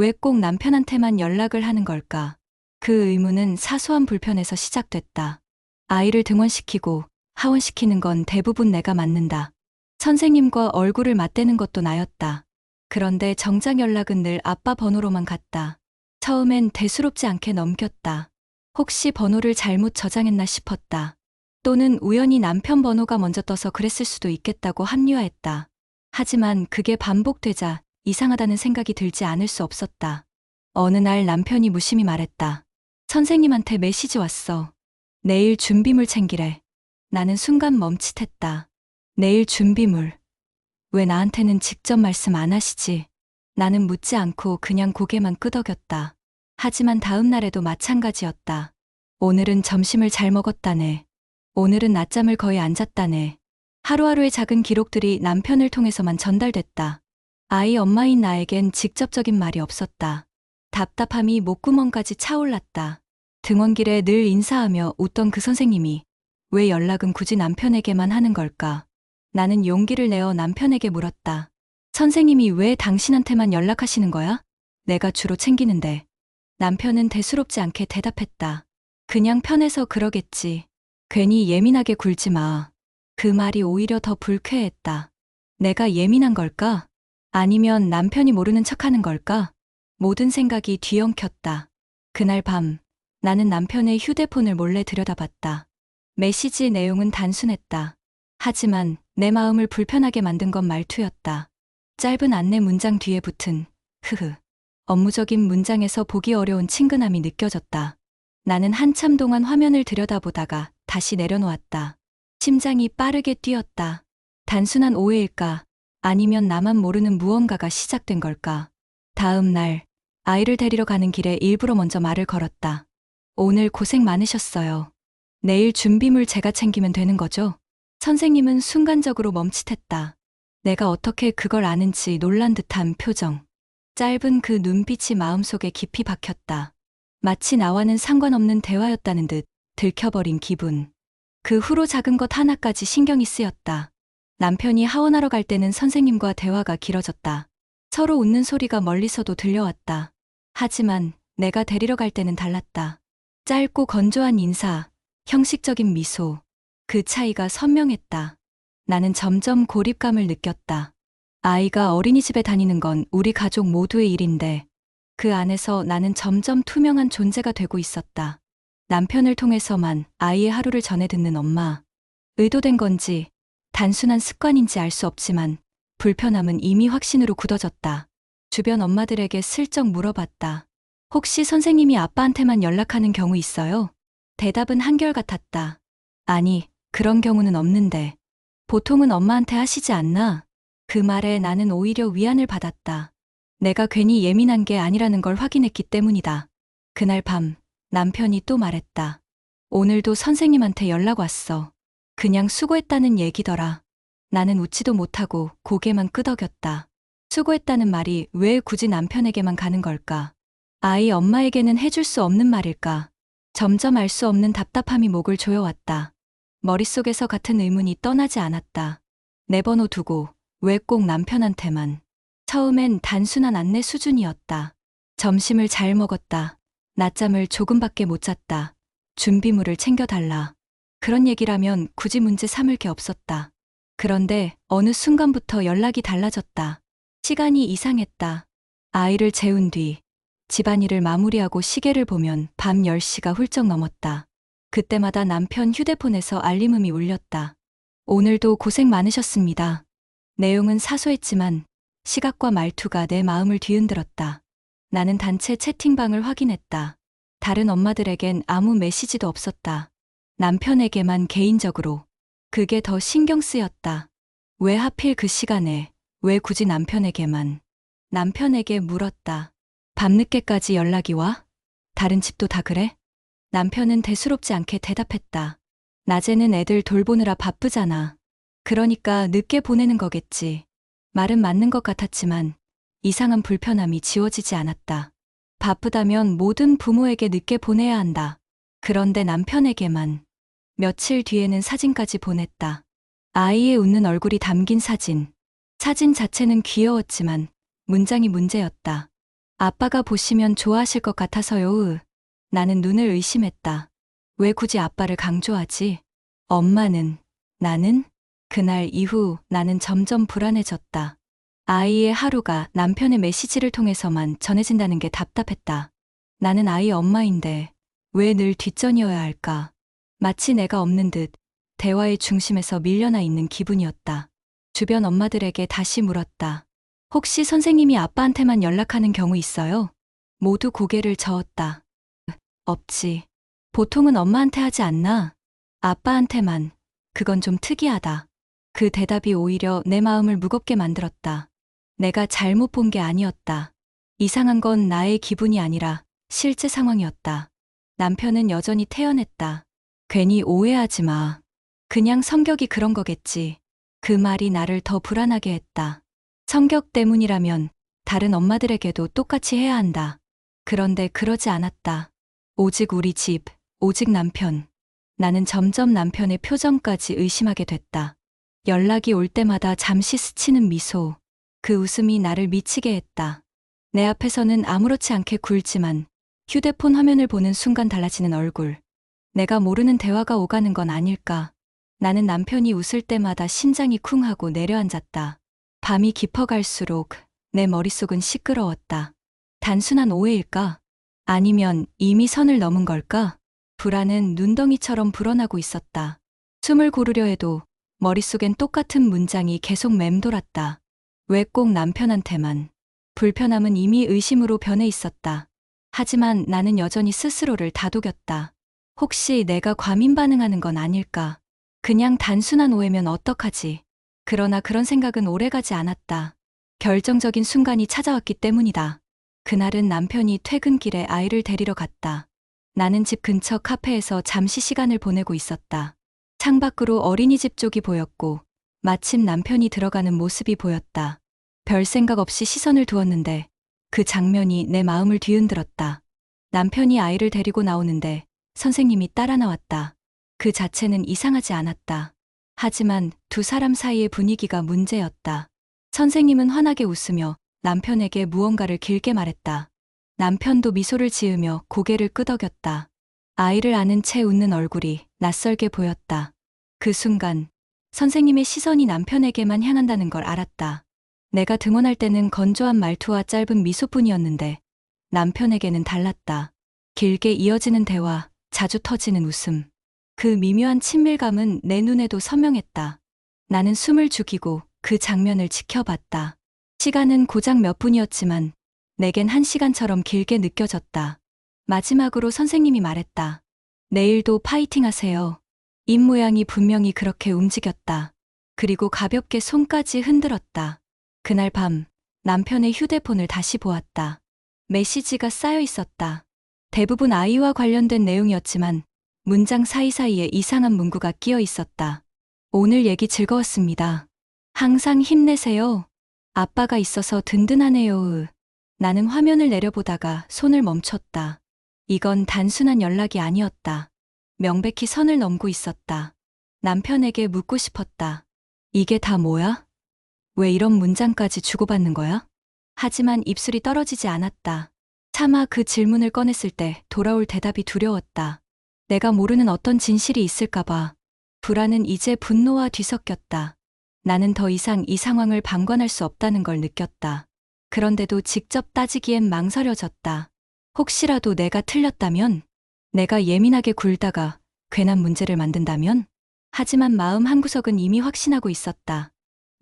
왜 꼭 남편한테만 연락을 하는 걸까? 그 의문은 사소한 불편에서 시작됐다. 아이를 등원시키고 하원시키는 건 대부분 내가 맡는다. 선생님과 얼굴을 맞대는 것도 나였다. 그런데 정작 연락은 늘 아빠 번호로만 갔다. 처음엔 대수롭지 않게 넘겼다. 혹시 번호를 잘못 저장했나 싶었다. 또는 우연히 남편 번호가 먼저 떠서 그랬을 수도 있겠다고 합리화했다. 하지만 그게 반복되자 이상하다는 생각이 들지 않을 수 없었다. 어느 날 남편이 무심히 말했다. 선생님한테 메시지 왔어. 내일 준비물 챙기래. 나는 순간 멈칫했다. 내일 준비물. 왜 나한테는 직접 말씀 안 하시지? 나는 묻지 않고 그냥 고개만 끄덕였다. 하지만 다음 날에도 마찬가지였다. 오늘은 점심을 잘 먹었다네. 오늘은 낮잠을 거의 안 잤다네. 하루하루의 작은 기록들이 남편을 통해서만 전달됐다. 아이 엄마인 나에겐 직접적인 말이 없었다. 답답함이 목구멍까지 차올랐다. 등원길에 늘 인사하며 웃던 그 선생님이 왜 연락은 굳이 남편에게만 하는 걸까? 나는 용기를 내어 남편에게 물었다. 선생님이 왜 당신한테만 연락하시는 거야? 내가 주로 챙기는데. 남편은 대수롭지 않게 대답했다. 그냥 편해서 그러겠지. 괜히 예민하게 굴지 마. 그 말이 오히려 더 불쾌했다. 내가 예민한 걸까? 아니면 남편이 모르는 척하는 걸까? 모든 생각이 뒤엉켰다. 그날 밤, 나는 남편의 휴대폰을 몰래 들여다봤다. 메시지 내용은 단순했다. 하지만 내 마음을 불편하게 만든 건 말투였다. 짧은 안내 문장 뒤에 붙은 흐흐. 업무적인 문장에서 보기 어려운 친근함이 느껴졌다. 나는 한참 동안 화면을 들여다보다가 다시 내려놓았다. 심장이 빠르게 뛰었다. 단순한 오해일까? 아니면 나만 모르는 무언가가 시작된 걸까? 다음 날, 아이를 데리러 가는 길에 일부러 먼저 말을 걸었다. 오늘 고생 많으셨어요. 내일 준비물 제가 챙기면 되는 거죠? 선생님은 순간적으로 멈칫했다. 내가 어떻게 그걸 아는지 놀란 듯한 표정. 짧은 그 눈빛이 마음속에 깊이 박혔다. 마치 나와는 상관없는 대화였다는 듯 들켜버린 기분. 그 후로 작은 것 하나까지 신경이 쓰였다. 남편이 하원하러 갈 때는 선생님과 대화가 길어졌다. 서로 웃는 소리가 멀리서도 들려왔다. 하지만 내가 데리러 갈 때는 달랐다. 짧고 건조한 인사, 형식적인 미소. 그 차이가 선명했다. 나는 점점 고립감을 느꼈다. 아이가 어린이집에 다니는 건 우리 가족 모두의 일인데 그 안에서 나는 점점 투명한 존재가 되고 있었다. 남편을 통해서만 아이의 하루를 전해 듣는 엄마. 의도된 건지 단순한 습관인지 알 수 없지만 불편함은 이미 확신으로 굳어졌다. 주변 엄마들에게 슬쩍 물어봤다. 혹시 선생님이 아빠한테만 연락하는 경우 있어요? 대답은 한결같았다. 아니, 그런 경우는 없는데. 보통은 엄마한테 하시지 않나? 그 말에 나는 오히려 위안을 받았다. 내가 괜히 예민한 게 아니라는 걸 확인했기 때문이다. 그날 밤, 남편이 또 말했다. 오늘도 선생님한테 연락 왔어. 그냥 수고했다는 얘기더라. 나는 웃지도 못하고 고개만 끄덕였다. 수고했다는 말이 왜 굳이 남편에게만 가는 걸까? 아이 엄마에게는 해줄 수 없는 말일까? 점점 알 수 없는 답답함이 목을 조여왔다. 머릿속에서 같은 의문이 떠나지 않았다. 내 번호 두고 왜 꼭 남편한테만. 처음엔 단순한 안내 수준이었다. 점심을 잘 먹었다. 낮잠을 조금밖에 못 잤다. 준비물을 챙겨달라. 그런 얘기라면 굳이 문제 삼을 게 없었다. 그런데 어느 순간부터 연락이 달라졌다. 시간이 이상했다. 아이를 재운 뒤 집안일을 마무리하고 시계를 보면 밤 10시가 훌쩍 넘었다. 그때마다 남편 휴대폰에서 알림음이 울렸다. 오늘도 고생 많으셨습니다. 내용은 사소했지만 시각과 말투가 내 마음을 뒤흔들었다. 나는 단체 채팅방을 확인했다. 다른 엄마들에겐 아무 메시지도 없었다. 남편에게만 개인적으로. 그게 더 신경 쓰였다. 왜 하필 그 시간에, 왜 굳이 남편에게만. 남편에게 물었다. 밤늦게까지 연락이 와? 다른 집도 다 그래? 남편은 대수롭지 않게 대답했다. 낮에는 애들 돌보느라 바쁘잖아. 그러니까 늦게 보내는 거겠지. 말은 맞는 것 같았지만 이상한 불편함이 지워지지 않았다. 바쁘다면 모든 부모에게 늦게 보내야 한다. 그런데 남편에게만. 며칠 뒤에는 사진까지 보냈다. 아이의 웃는 얼굴이 담긴 사진. 사진 자체는 귀여웠지만 문장이 문제였다. 아빠가 보시면 좋아하실 것 같아서요. 나는 눈을 의심했다. 왜 굳이 아빠를 강조하지? 엄마는, 나는? 그날 이후 나는 점점 불안해졌다. 아이의 하루가 남편의 메시지를 통해서만 전해진다는 게 답답했다. 나는 아이 엄마인데 왜 늘 뒷전이어야 할까? 마치 내가 없는 듯 대화의 중심에서 밀려나 있는 기분이었다. 주변 엄마들에게 다시 물었다. 혹시 선생님이 아빠한테만 연락하는 경우 있어요? 모두 고개를 저었다. 없지. 보통은 엄마한테 하지 않나? 아빠한테만. 그건 좀 특이하다. 그 대답이 오히려 내 마음을 무겁게 만들었다. 내가 잘못 본 게 아니었다. 이상한 건 나의 기분이 아니라 실제 상황이었다. 남편은 여전히 태연했다. 괜히 오해하지 마. 그냥 성격이 그런 거겠지. 그 말이 나를 더 불안하게 했다. 성격 때문이라면 다른 엄마들에게도 똑같이 해야 한다. 그런데 그러지 않았다. 오직 우리 집, 오직 남편. 나는 점점 남편의 표정까지 의심하게 됐다. 연락이 올 때마다 잠시 스치는 미소. 그 웃음이 나를 미치게 했다. 내 앞에서는 아무렇지 않게 굴지만 휴대폰 화면을 보는 순간 달라지는 얼굴. 내가 모르는 대화가 오가는 건 아닐까. 나는 남편이 웃을 때마다 심장이 쿵하고 내려앉았다. 밤이 깊어갈수록 내 머릿속은 시끄러웠다. 단순한 오해일까? 아니면 이미 선을 넘은 걸까? 불안은 눈덩이처럼 불어나고 있었다. 숨을 고르려 해도 머릿속엔 똑같은 문장이 계속 맴돌았다. 왜 꼭 남편한테만? 불편함은 이미 의심으로 변해 있었다. 하지만 나는 여전히 스스로를 다독였다. 혹시 내가 과민 반응하는 건 아닐까? 그냥 단순한 오해면 어떡하지? 그러나 그런 생각은 오래가지 않았다. 결정적인 순간이 찾아왔기 때문이다. 그날은 남편이 퇴근길에 아이를 데리러 갔다. 나는 집 근처 카페에서 잠시 시간을 보내고 있었다. 창밖으로 어린이집 쪽이 보였고 마침 남편이 들어가는 모습이 보였다. 별 생각 없이 시선을 두었는데 그 장면이 내 마음을 뒤흔들었다. 남편이 아이를 데리고 나오는데 선생님이 따라 나왔다. 그 자체는 이상하지 않았다. 하지만 두 사람 사이의 분위기가 문제였다. 선생님은 환하게 웃으며 남편에게 무언가를 길게 말했다. 남편도 미소를 지으며 고개를 끄덕였다. 아이를 아는 채 웃는 얼굴이 낯설게 보였다. 그 순간 선생님의 시선이 남편에게만 향한다는 걸 알았다. 내가 등원할 때는 건조한 말투와 짧은 미소뿐이었는데 남편에게는 달랐다. 길게 이어지는 대화, 자주 터지는 웃음. 그 미묘한 친밀감은 내 눈에도 선명했다. 나는 숨을 죽이고 그 장면을 지켜봤다. 시간은 고작 몇 분이었지만 내겐 한 시간처럼 길게 느껴졌다. 마지막으로 선생님이 말했다. 내일도 파이팅 하세요. 입 모양이 분명히 그렇게 움직였다. 그리고 가볍게 손까지 흔들었다. 그날 밤 남편의 휴대폰을 다시 보았다. 메시지가 쌓여 있었다. 대부분 아이와 관련된 내용이었지만 문장 사이사이에 이상한 문구가 끼어 있었다. 오늘 얘기 즐거웠습니다. 항상 힘내세요. 아빠가 있어서 든든하네요. 나는 화면을 내려보다가 손을 멈췄다. 이건 단순한 연락이 아니었다. 명백히 선을 넘고 있었다. 남편에게 묻고 싶었다. 이게 다 뭐야? 왜 이런 문장까지 주고받는 거야? 하지만 입술이 떨어지지 않았다. 차마 그 질문을 꺼냈을 때 돌아올 대답이 두려웠다. 내가 모르는 어떤 진실이 있을까봐. 불안은 이제 분노와 뒤섞였다. 나는 더 이상 이 상황을 방관할 수 없다는 걸 느꼈다. 그런데도 직접 따지기엔 망설여졌다. 혹시라도 내가 틀렸다면? 내가 예민하게 굴다가 괜한 문제를 만든다면? 하지만 마음 한구석은 이미 확신하고 있었다.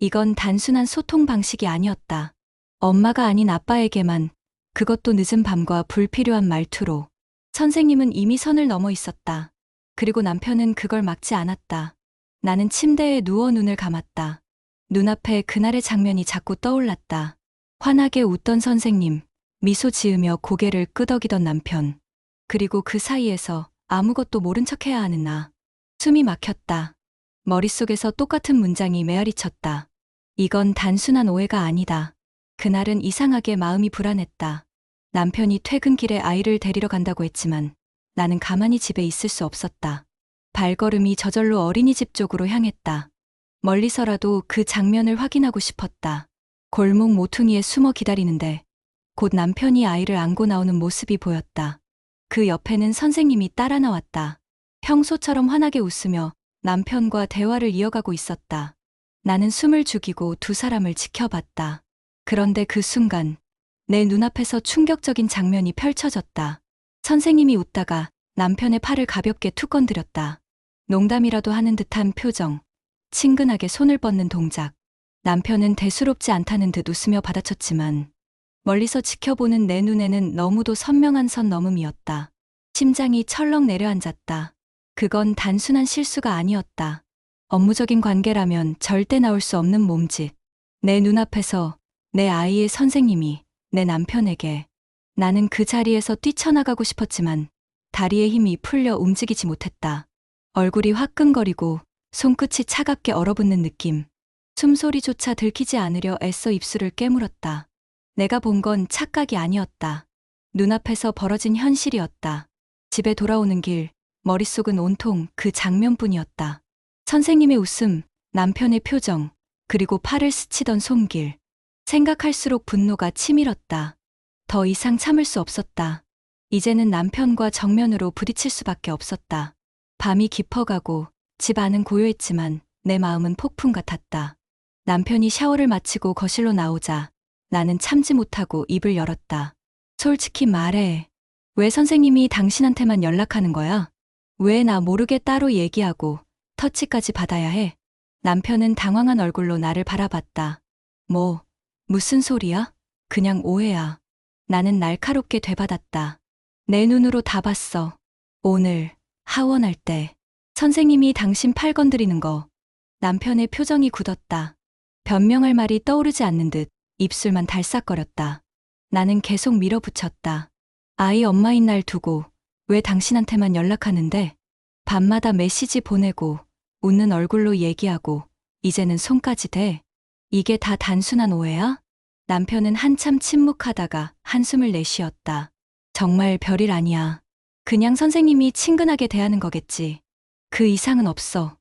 이건 단순한 소통 방식이 아니었다. 엄마가 아닌 아빠에게만, 그것도 늦은 밤과 불필요한 말투로. 선생님은 이미 선을 넘어 있었다. 그리고 남편은 그걸 막지 않았다. 나는 침대에 누워 눈을 감았다. 눈앞에 그날의 장면이 자꾸 떠올랐다. 환하게 웃던 선생님, 미소 지으며 고개를 끄덕이던 남편. 그리고 그 사이에서 아무것도 모른 척해야 하는 나. 숨이 막혔다. 머릿속에서 똑같은 문장이 메아리쳤다. 이건 단순한 오해가 아니다. 그날은 이상하게 마음이 불안했다. 남편이 퇴근길에 아이를 데리러 간다고 했지만 나는 가만히 집에 있을 수 없었다. 발걸음이 저절로 어린이집 쪽으로 향했다. 멀리서라도 그 장면을 확인하고 싶었다. 골목 모퉁이에 숨어 기다리는데 곧 남편이 아이를 안고 나오는 모습이 보였다. 그 옆에는 선생님이 따라 나왔다. 평소처럼 환하게 웃으며 남편과 대화를 이어가고 있었다. 나는 숨을 죽이고 두 사람을 지켜봤다. 그런데 그 순간 내 눈앞에서 충격적인 장면이 펼쳐졌다. 선생님이 웃다가 남편의 팔을 가볍게 툭 건드렸다. 농담이라도 하는 듯한 표정, 친근하게 손을 뻗는 동작. 남편은 대수롭지 않다는 듯 웃으며 받아쳤지만 멀리서 지켜보는 내 눈에는 너무도 선명한 선 넘음이었다. 심장이 철렁 내려앉았다. 그건 단순한 실수가 아니었다. 업무적인 관계라면 절대 나올 수 없는 몸짓. 내 눈앞에서 내 아이의 선생님이 내 남편에게. 나는 그 자리에서 뛰쳐나가고 싶었지만 다리의 힘이 풀려 움직이지 못했다. 얼굴이 화끈거리고 손끝이 차갑게 얼어붙는 느낌. 숨소리조차 들키지 않으려 애써 입술을 깨물었다. 내가 본 건 착각이 아니었다. 눈앞에서 벌어진 현실이었다. 집에 돌아오는 길, 머릿속은 온통 그 장면뿐이었다. 선생님의 웃음, 남편의 표정, 그리고 팔을 스치던 손길. 생각할수록 분노가 치밀었다. 더 이상 참을 수 없었다. 이제는 남편과 정면으로 부딪힐 수밖에 없었다. 밤이 깊어가고 집 안은 고요했지만 내 마음은 폭풍 같았다. 남편이 샤워를 마치고 거실로 나오자 나는 참지 못하고 입을 열었다. 솔직히 말해. 왜 선생님이 당신한테만 연락하는 거야? 왜 나 모르게 따로 얘기하고 터치까지 받아야 해? 남편은 당황한 얼굴로 나를 바라봤다. 무슨 소리야? 그냥 오해야. 나는 날카롭게 되받았다. 내 눈으로 다 봤어. 오늘 하원할 때 선생님이 당신 팔 건드리는 거. 남편의 표정이 굳었다. 변명할 말이 떠오르지 않는 듯 입술만 달싹거렸다. 나는 계속 밀어붙였다. 아이 엄마인 날 두고 왜 당신한테만 연락하는데? 밤마다 메시지 보내고 웃는 얼굴로 얘기하고 이제는 손까지 대? 이게 다 단순한 오해야? 남편은 한참 침묵하다가 한숨을 내쉬었다. 정말 별일 아니야. 그냥 선생님이 친근하게 대하는 거겠지. 그 이상은 없어.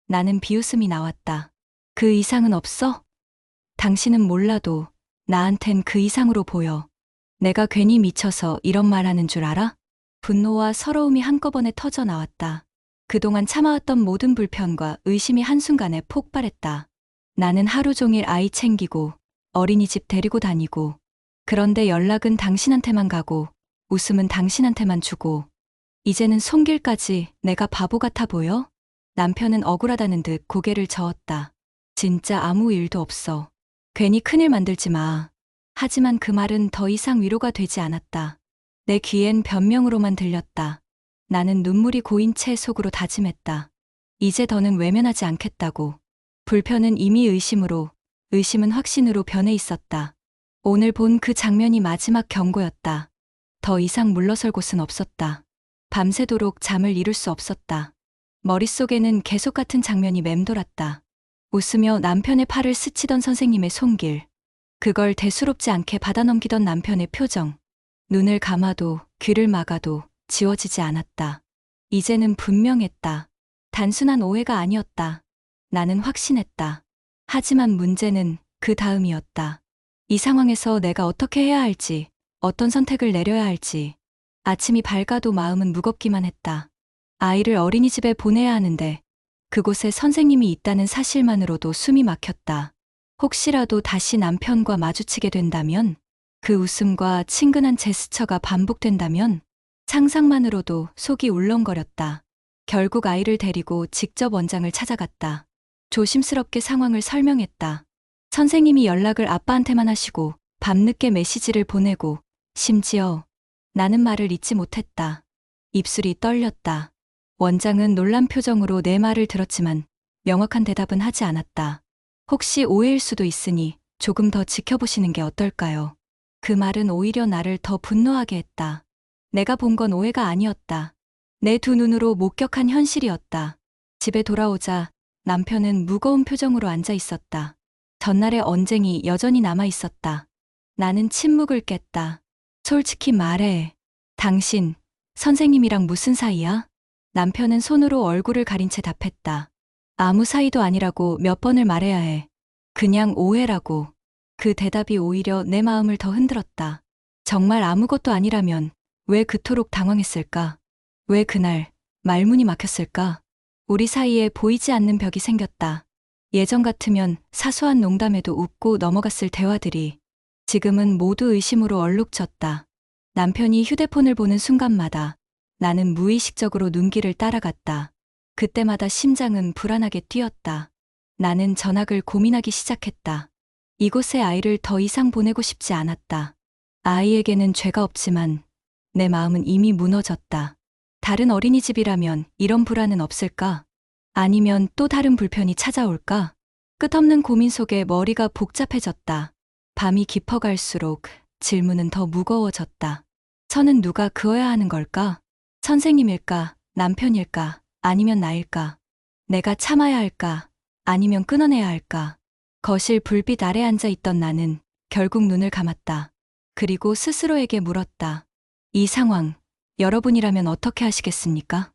나는 비웃음이 나왔다. 그 이상은 없어? 당신은 몰라도 나한텐 그 이상으로 보여. 내가 괜히 미쳐서 이런 말 하는 줄 알아? 분노와 서러움이 한꺼번에 터져 나왔다. 그동안 참아왔던 모든 불편과 의심이 한순간에 폭발했다. 나는 하루 종일 아이 챙기고 어린이집 데리고 다니고 그런데 연락은 당신한테만 가고 웃음은 당신한테만 주고 이제는 손길까지 내가 바보 같아 보여? 남편은 억울하다는 듯 고개를 저었다. 진짜 아무 일도 없어. 괜히 큰일 만들지 마. 하지만 그 말은 더 이상 위로가 되지 않았다. 내 귀엔 변명으로만 들렸다. 나는 눈물이 고인 채 속으로 다짐했다. 이제 더는 외면하지 않겠다고. 불편은 이미 의심으로, 의심은 확신으로 변해 있었다. 오늘 본 그 장면이 마지막 경고였다. 더 이상 물러설 곳은 없었다. 밤새도록 잠을 이룰 수 없었다. 머릿속에는 계속 같은 장면이 맴돌았다. 웃으며 남편의 팔을 스치던 선생님의 손길. 그걸 대수롭지 않게 받아넘기던 남편의 표정. 눈을 감아도 귀를 막아도 지워지지 않았다. 이제는 분명했다. 단순한 오해가 아니었다. 나는 확신했다. 하지만 문제는 그 다음이었다. 이 상황에서 내가 어떻게 해야 할지, 어떤 선택을 내려야 할지. 아침이 밝아도 마음은 무겁기만 했다. 아이를 어린이집에 보내야 하는데 그곳에 선생님이 있다는 사실만으로도 숨이 막혔다. 혹시라도 다시 남편과 마주치게 된다면, 그 웃음과 친근한 제스처가 반복된다면 상상만으로도 속이 울렁거렸다. 결국 아이를 데리고 직접 원장을 찾아갔다. 조심스럽게 상황을 설명했다. 선생님이 연락을 아빠한테만 하시고 밤늦게 메시지를 보내고 심지어 나는 말을 잇지 못했다. 입술이 떨렸다. 원장은 놀란 표정으로 내 말을 들었지만 명확한 대답은 하지 않았다. 혹시 오해일 수도 있으니 조금 더 지켜보시는 게 어떨까요? 그 말은 오히려 나를 더 분노하게 했다. 내가 본 건 오해가 아니었다. 내 두 눈으로 목격한 현실이었다. 집에 돌아오자 남편은 무거운 표정으로 앉아 있었다. 전날의 언쟁이 여전히 남아 있었다. 나는 침묵을 깼다. 솔직히 말해. 당신, 선생님이랑 무슨 사이야? 남편은 손으로 얼굴을 가린 채 답했다. 아무 사이도 아니라고 몇 번을 말해야 해. 그냥 오해라고. 그 대답이 오히려 내 마음을 더 흔들었다. 정말 아무것도 아니라면 왜 그토록 당황했을까? 왜 그날 말문이 막혔을까? 우리 사이에 보이지 않는 벽이 생겼다. 예전 같으면 사소한 농담에도 웃고 넘어갔을 대화들이 지금은 모두 의심으로 얼룩졌다. 남편이 휴대폰을 보는 순간마다 나는 무의식적으로 눈길을 따라갔다. 그때마다 심장은 불안하게 뛰었다. 나는 전학을 고민하기 시작했다. 이곳에 아이를 더 이상 보내고 싶지 않았다. 아이에게는 죄가 없지만 내 마음은 이미 무너졌다. 다른 어린이집이라면 이런 불안은 없을까? 아니면 또 다른 불편이 찾아올까? 끝없는 고민 속에 머리가 복잡해졌다. 밤이 깊어갈수록 질문은 더 무거워졌다. 선은 누가 그어야 하는 걸까? 선생님일까? 남편일까? 아니면 나일까? 내가 참아야 할까? 아니면 끊어내야 할까? 거실 불빛 아래 앉아 있던 나는 결국 눈을 감았다. 그리고 스스로에게 물었다. 이 상황, 여러분이라면 어떻게 하시겠습니까?